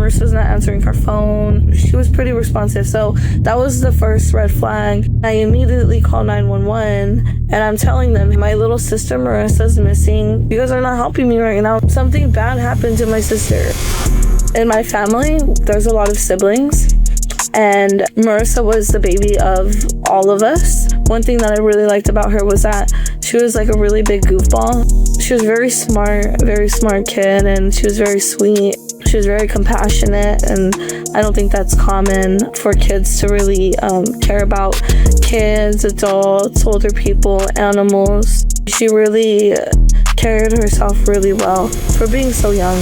Marissa's not answering her phone. She was pretty responsive. So that was the first red flag. I immediately called 911 and I'm telling them my little sister Marissa's missing. You guys are not helping me right now. Something bad happened to my sister. In my family, there's a lot of siblings. And Marissa was the baby of all of us. One thing that I really liked about her was that she was like a really big goofball. She was very smart kid, and she was very sweet. She was very compassionate, and I don't think that's common for kids to really care about kids, adults, older people, animals. She really carried herself really well for being so young.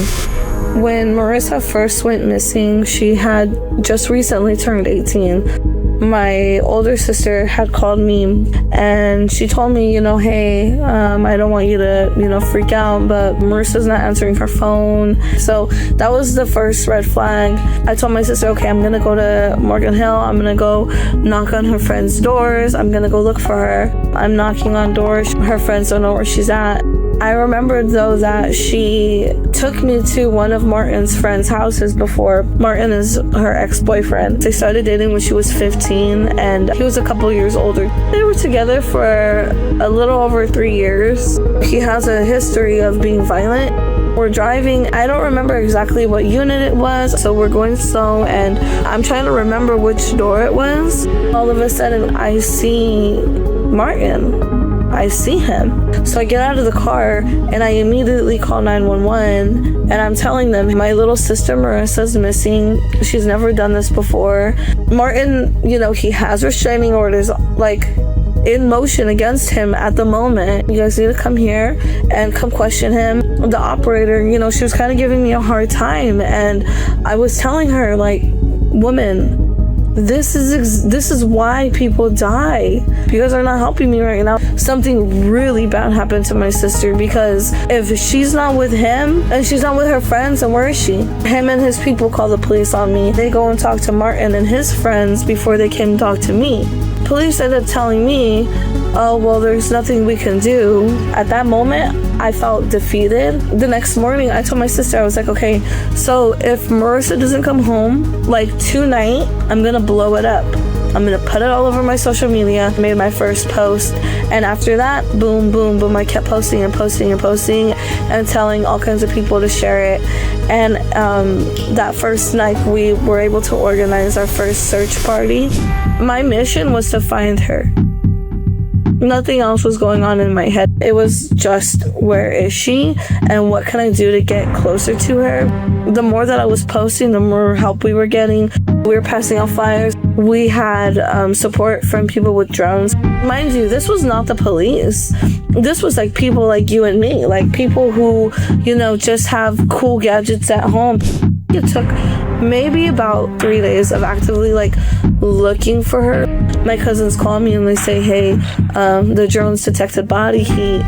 When Marissa first went missing, she had just recently turned 18. My older sister had called me and she told me, hey, I don't want you to, freak out, but Marissa's not answering her phone. So that was the first red flag. I told my sister, okay, I'm going to go to Morgan Hill. I'm going to go knock on her friends' doors. I'm going to go look for her. I'm knocking on doors. Her friends don't know where she's at. I remembered, though, that she took me to one of Martin's friends' houses before. Martin is her ex-boyfriend. They started dating when she was 15, and he was a couple years older. They were together for a little over 3 years. He has a history of being violent. We're driving. I don't remember exactly what unit it was, so we're going slow, and I'm trying to remember which door it was. All of a sudden, I see Martin. I see him. So I get out of the car and I immediately call 911 and I'm telling them my little sister Marissa's missing. She's never done this before. Martin, he has restraining orders like in motion against him at the moment. You guys need to come here and come question him. The operator, she was kind of giving me a hard time, and I was telling her, like, woman, this is why people die. You guys are not helping me right now. Something really bad happened to my sister, because if she's not with him and she's not with her friends, then where is she? Him and his people call the police on me. They go and talk to Martin and his friends before they came and talk to me. Police ended up telling me, oh, well, there's nothing we can do. At that moment, I felt defeated. The next morning, I told my sister, I was like, okay, so if Marissa doesn't come home, like tonight, I'm gonna blow it up. I'm gonna put it all over my social media. I made my first post, and after that, boom, boom, boom, I kept posting and posting and posting and telling all kinds of people to share it. And that first night, we were able to organize our first search party. My mission was to find her. Nothing else was going on in my head. It was just, where is she and what can I do to get closer to her? The more that I was posting, the more help we were getting. We were passing out flyers. We had support from people with drones. Mind you, this was not the police. This was like people like you and me, like people who, just have cool gadgets at home. It took maybe about 3 days of actively looking for her. My cousins call me and they say, hey, the drones detected body heat,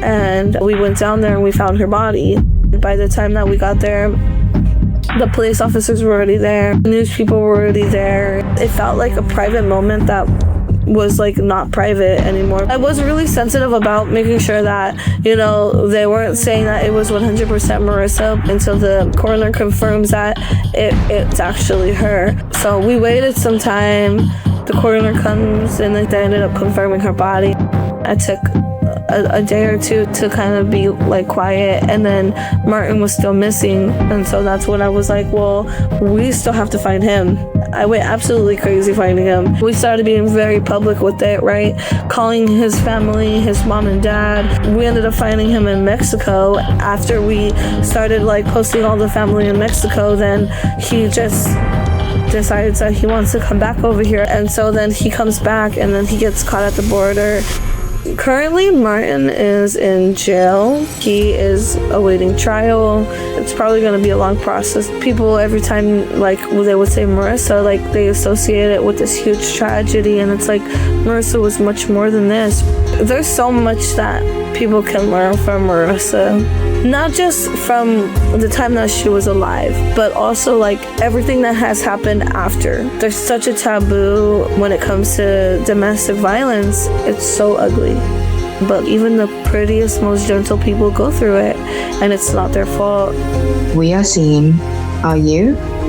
and we went down there and we found her body. By the time that we got there, the police officers were already there, the news people were already there. It felt like a private moment that was not private anymore. I was really sensitive about making sure that, they weren't saying that it was 100% Marissa until the coroner confirms that it's actually her. So we waited some time. The coroner comes and they ended up confirming her body. I took a day or two to kind of be quiet, and then Martin was still missing, and so that's when I was like, well, we still have to find him. I went absolutely crazy finding him. We started being very public with it, right? Calling his family, his mom and dad. We ended up finding him in Mexico. After we started posting all the family in Mexico, then he just decides that he wants to come back over here, and so then he comes back and then he gets caught at the border. Currently, Martin is in jail. He is awaiting trial. It's probably going to be a long process. People, every time, they would say Marissa, they associate it with this huge tragedy, and it's Marissa was much more than this. There's so much that people can learn from Marissa. Not just from the time that she was alive, but also everything that has happened after. There's such a taboo when it comes to domestic violence. It's so ugly. But even the prettiest, most gentle people go through it, and it's not their fault. We are seeing Are you?